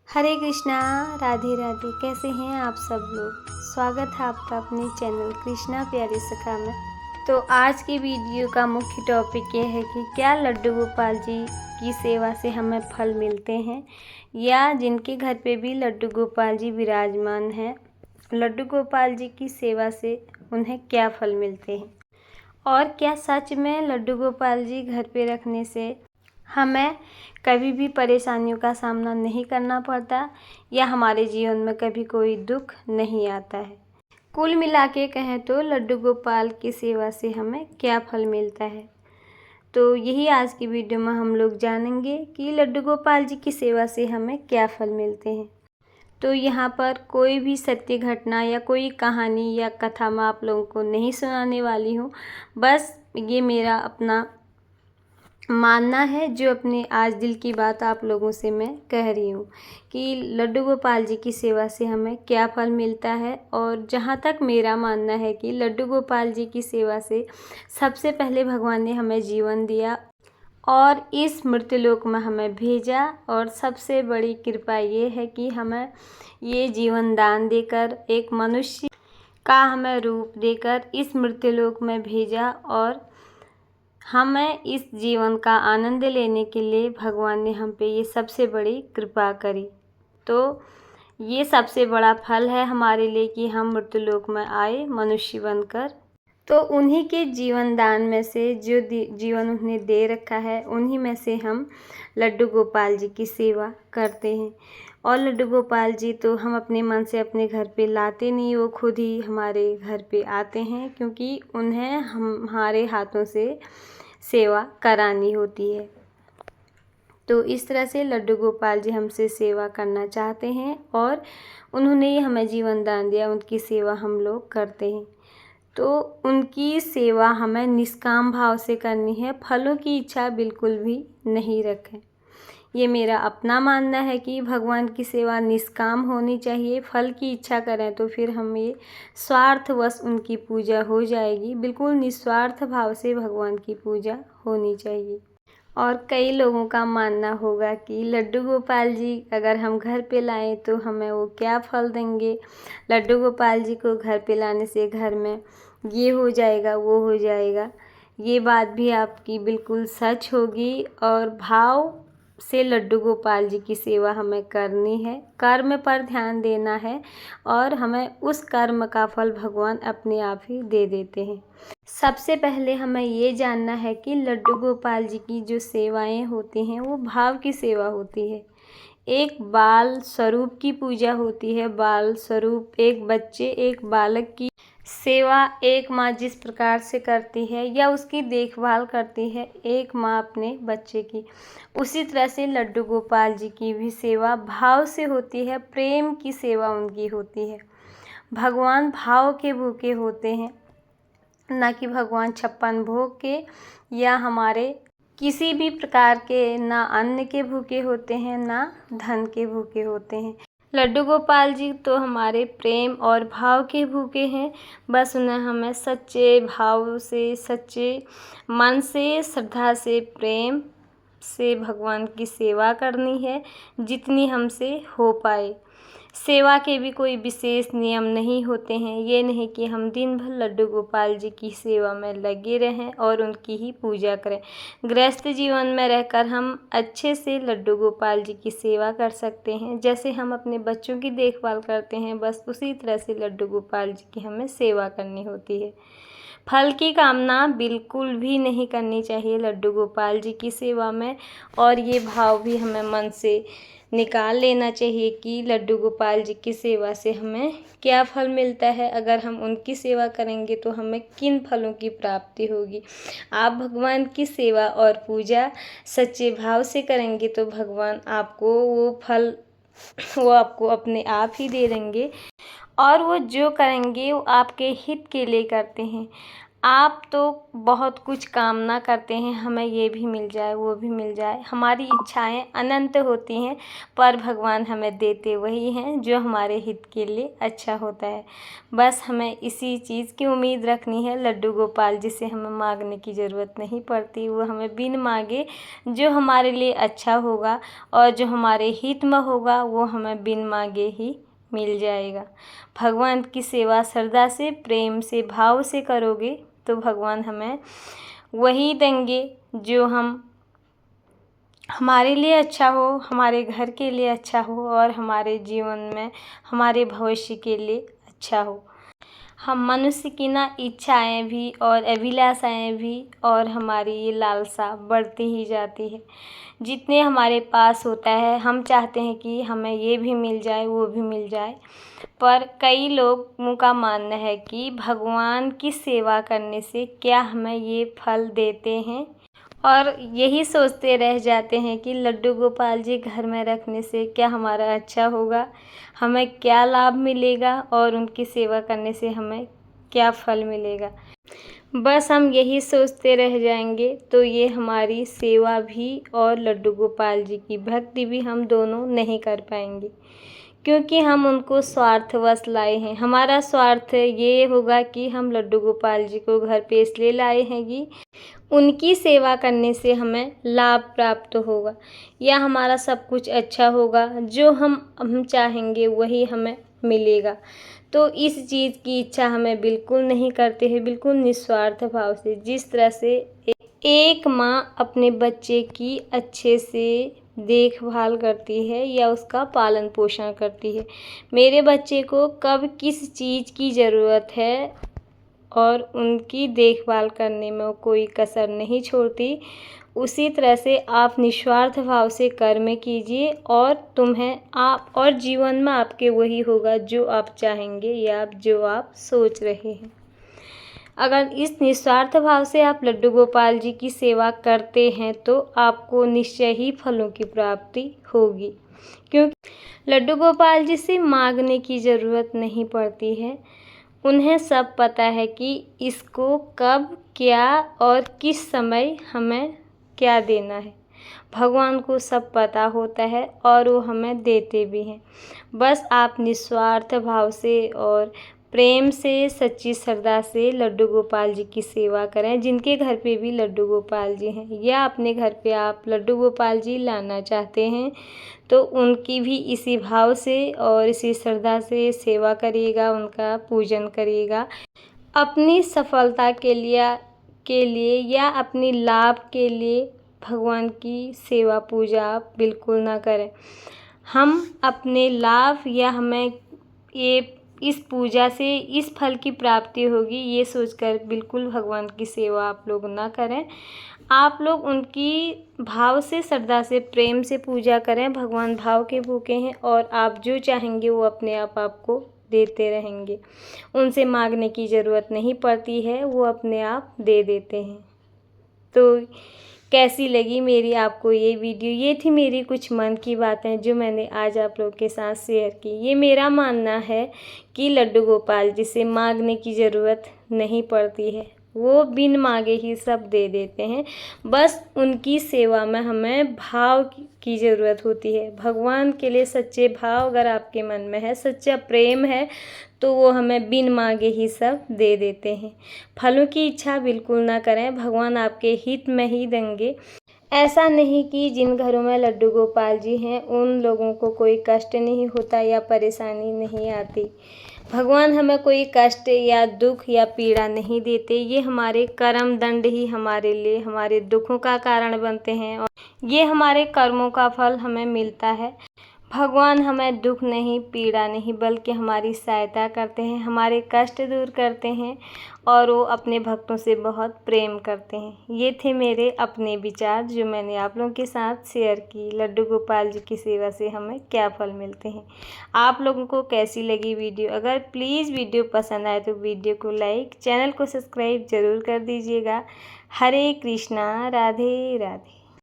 हरे कृष्णा। राधे राधे। कैसे हैं आप सब लोग। स्वागत है आपका अपने चैनल कृष्णा प्यारी सखा में। तो आज की वीडियो का मुख्य टॉपिक ये है कि क्या लड्डू गोपाल जी की सेवा से हमें फल मिलते हैं, या जिनके घर पे भी लड्डू गोपाल जी विराजमान हैं, लड्डू गोपाल जी की सेवा से उन्हें क्या फल मिलते हैं, और क्या सच में लड्डू गोपाल जी घर पे रखने से हमें कभी भी परेशानियों का सामना नहीं करना पड़ता, या हमारे जीवन में कभी कोई दुख नहीं आता है। कुल मिला के कहें तो लड्डू गोपाल की सेवा से हमें क्या फल मिलता है, तो यही आज की वीडियो में हम लोग जानेंगे कि लड्डू गोपाल जी की सेवा से हमें क्या फल मिलते हैं। तो यहाँ पर कोई भी सत्य घटना या कोई कहानी या कथा मैं आप लोगों को नहीं सुनाने वाली हूँ। बस ये मेरा अपना मानना है, जो अपने आज दिल की बात आप लोगों से मैं कह रही हूँ कि लड्डू गोपाल जी की सेवा से हमें क्या फल मिलता है। और जहाँ तक मेरा मानना है कि लड्डू गोपाल जी की सेवा से सबसे पहले भगवान ने हमें जीवन दिया और इस मृत्युलोक में हमें भेजा, और सबसे बड़ी कृपा ये है कि हमें ये जीवन दान देकर, एक मनुष्य का हमें रूप देकर इस मृत्युलोक में भेजा, और हमें इस जीवन का आनंद लेने के लिए भगवान ने हम पे ये सबसे बड़ी कृपा करी। तो ये सबसे बड़ा फल है हमारे लिए कि हम मृत्युलोक में आए मनुष्य बनकर। तो उन्हीं के जीवन दान में से, जो जीवन उन्हें दे रखा है, उन्हीं में से हम लड्डू गोपाल जी की सेवा करते हैं। और लड्डू गोपाल जी तो हम अपने मन से अपने घर पे लाते नहीं, वो खुद ही हमारे घर पे आते हैं, क्योंकि उन्हें हमारे हाथों से सेवा करानी होती है। तो इस तरह से लड्डू गोपाल जी हमसे सेवा करना चाहते हैं, और उन्होंने ही हमें जीवन दान दिया, उनकी सेवा हम लोग करते हैं। तो उनकी सेवा हमें निष्काम भाव से करनी है, फलों की इच्छा बिल्कुल भी नहीं रखें। ये मेरा अपना मानना है कि भगवान की सेवा निष्काम होनी चाहिए। फल की इच्छा करें तो फिर हम ये स्वार्थवश उनकी पूजा हो जाएगी। बिल्कुल निस्वार्थ भाव से भगवान की पूजा होनी चाहिए। और कई लोगों का मानना होगा कि लड्डू गोपाल जी अगर हम घर पे लाएं तो हमें वो क्या फल देंगे, लड्डू गोपाल जी को घर पे लाने से घर में ये हो जाएगा, वो हो जाएगा। ये बात भी आपकी बिल्कुल सच होगी, और भाव से लड्डू गोपाल जी की सेवा हमें करनी है, कर्म पर ध्यान देना है, और हमें उस कर्म का फल भगवान अपने आप ही दे देते हैं। सबसे पहले हमें ये जानना है कि लड्डू गोपाल जी की जो सेवाएं होती हैं वो भाव की सेवा होती है। एक बाल स्वरूप की पूजा होती है। बाल स्वरूप एक बच्चे, एक बालक की सेवा एक माँ जिस प्रकार से करती है या उसकी देखभाल करती है एक माँ अपने बच्चे की, उसी तरह से लड्डू गोपाल जी की भी सेवा भाव से होती है। प्रेम की सेवा उनकी होती है। भगवान भाव के भूखे होते हैं, ना कि भगवान 56 भोग के या हमारे किसी भी प्रकार के, ना अन्न के भूखे होते हैं, ना धन के भूखे होते हैं। लड्डू गोपाल जी तो हमारे प्रेम और भाव के भूखे हैं। बस उन्हें हमें सच्चे भाव से, सच्चे मन से, श्रद्धा से, प्रेम से भगवान की सेवा करनी है, जितनी हमसे हो पाए। सेवा के भी कोई विशेष नियम नहीं होते हैं। ये नहीं कि हम दिन भर लड्डू गोपाल जी की सेवा में लगे रहें और उनकी ही पूजा करें। गृहस्थ जीवन में रहकर हम अच्छे से लड्डू गोपाल जी की सेवा कर सकते हैं। जैसे हम अपने बच्चों की देखभाल करते हैं, बस उसी तरह से लड्डू गोपाल जी की हमें सेवा करनी होती है। फल की कामना बिल्कुल भी नहीं करनी चाहिए लड्डू गोपाल जी की सेवा में, और ये भाव भी हमें मन से निकाल लेना चाहिए कि लड्डू गोपाल जी की सेवा से हमें क्या फल मिलता है। अगर हम उनकी सेवा करेंगे तो हमें किन फलों की प्राप्ति होगी। आप भगवान की सेवा और पूजा सच्चे भाव से करेंगे तो भगवान आपको वो फल, वो आपको अपने आप ही दे देंगे, और वो जो करेंगे वो आपके हित के लिए करते हैं। आप तो बहुत कुछ कामना करते हैं, हमें ये भी मिल जाए वो भी मिल जाए। हमारी इच्छाएं अनंत होती हैं, पर भगवान हमें देते वही हैं जो हमारे हित के लिए अच्छा होता है। बस हमें इसी चीज़ की उम्मीद रखनी है। लड्डू गोपाल जी से हमें मांगने की ज़रूरत नहीं पड़ती, वो हमें बिन मांगे जो हमारे लिए अच्छा होगा और जो हमारे हित में होगा वो हमें बिन मांगे ही मिल जाएगा। भगवान की सेवा श्रद्धा से, प्रेम से, भाव से करोगे तो भगवान हमें वही देंगे जो हमारे लिए अच्छा हो, हमारे घर के लिए अच्छा हो और हमारे जीवन में हमारे भविष्य के लिए अच्छा हो। हम मनुष्य की ना इच्छाएं भी और अभिलाषाएं भी और हमारी ये लालसा बढ़ती ही जाती है। जितने हमारे पास होता है हम चाहते हैं कि हमें ये भी मिल जाए वो भी मिल जाए, पर कई लोगों का मानना है कि भगवान की सेवा करने से क्या हमें ये फल देते हैं, और यही सोचते रह जाते हैं कि लड्डू गोपाल जी घर में रखने से क्या हमारा अच्छा होगा, हमें क्या लाभ मिलेगा और उनकी सेवा करने से हमें क्या फल मिलेगा। बस हम यही सोचते रह जाएंगे तो ये हमारी सेवा भी और लड्डू गोपाल जी की भक्ति भी हम दोनों नहीं कर पाएंगे, क्योंकि हम उनको स्वार्थवश लाए हैं। हमारा स्वार्थ ये होगा कि हम लड्डू गोपाल जी को घर पे इसलिए लाए हैं कि उनकी सेवा करने से हमें लाभ प्राप्त होगा या हमारा सब कुछ अच्छा होगा, जो हम चाहेंगे वही हमें मिलेगा। तो इस चीज़ की इच्छा हमें बिल्कुल नहीं करते हैं, बिल्कुल निस्वार्थ भाव से। जिस तरह से एक माँ अपने बच्चे की अच्छे से देखभाल करती है या उसका पालन पोषण करती है, मेरे बच्चे को कब किस चीज़ की ज़रूरत है और उनकी देखभाल करने में कोई कसर नहीं छोड़ती, उसी तरह से आप निस्वार्थ भाव से कर्म कीजिए और आप और जीवन में आपके वही होगा जो आप चाहेंगे या जो आप सोच रहे हैं। अगर इस निस्वार्थ भाव से आप लड्डू गोपाल जी की सेवा करते हैं तो आपको निश्चय ही फलों की प्राप्ति होगी, क्योंकि लड्डू गोपाल जी से मांगने की ज़रूरत नहीं पड़ती है। उन्हें सब पता है कि इसको कब, क्या और किस समय हमें क्या देना है। भगवान को सब पता होता है और वो हमें देते भी हैं। बस आप निस्वार्थ भाव से और प्रेम से, सच्ची श्रद्धा से लड्डू गोपाल जी की सेवा करें। जिनके घर पे भी लड्डू गोपाल जी हैं या अपने घर पे आप लड्डू गोपाल जी लाना चाहते हैं तो उनकी भी इसी भाव से और इसी श्रद्धा से सेवा करिएगा, उनका पूजन करिएगा। अपनी सफलता के लिए या अपनी लाभ के लिए भगवान की सेवा पूजा आप बिल्कुल ना करें। हम अपने लाभ या हमें इस पूजा से इस फल की प्राप्ति होगी ये सोचकर बिल्कुल भगवान की सेवा आप लोग ना करें। आप लोग उनकी भाव से, श्रद्धा से, प्रेम से पूजा करें। भगवान भाव के भूखे हैं और आप जो चाहेंगे वो अपने आप आपको देते रहेंगे। उनसे मांगने की ज़रूरत नहीं पड़ती है, वो अपने आप दे देते हैं। तो कैसी लगी मेरी आपको ये वीडियो? ये थी मेरी कुछ मन की बातें जो मैंने आज आप लोगों के साथ शेयर की। ये मेरा मानना है कि लड्डू गोपाल जी से मांगने की ज़रूरत नहीं पड़ती है, वो बिन मांगे ही सब दे देते हैं। बस उनकी सेवा में हमें भाव की ज़रूरत होती है। भगवान के लिए सच्चे भाव अगर आपके मन में है, सच्चा प्रेम है, तो वो हमें बिन मांगे ही सब दे देते हैं। फलों की इच्छा बिल्कुल ना करें, भगवान आपके हित में ही देंगे। ऐसा नहीं कि जिन घरों में लड्डू गोपाल जी हैं उन लोगों को कोई कष्ट नहीं होता या परेशानी नहीं आती। भगवान हमें कोई कष्ट या दुख या पीड़ा नहीं देते। ये हमारे कर्म दंड ही हमारे लिए हमारे दुखों का कारण बनते हैं और ये हमारे कर्मों का फल हमें मिलता है। भगवान हमें दुख नहीं, पीड़ा नहीं, बल्कि हमारी सहायता करते हैं, हमारे कष्ट दूर करते हैं और वो अपने भक्तों से बहुत प्रेम करते हैं। ये थे मेरे अपने विचार जो मैंने आप लोगों के साथ शेयर की। लड्डू गोपाल जी की सेवा से हमें क्या फल मिलते हैं। आप लोगों को कैसी लगी वीडियो? अगर प्लीज़ वीडियो पसंद आए तो वीडियो को लाइक, चैनल को सब्सक्राइब ज़रूर कर दीजिएगा। हरे कृष्णा, राधे राधे।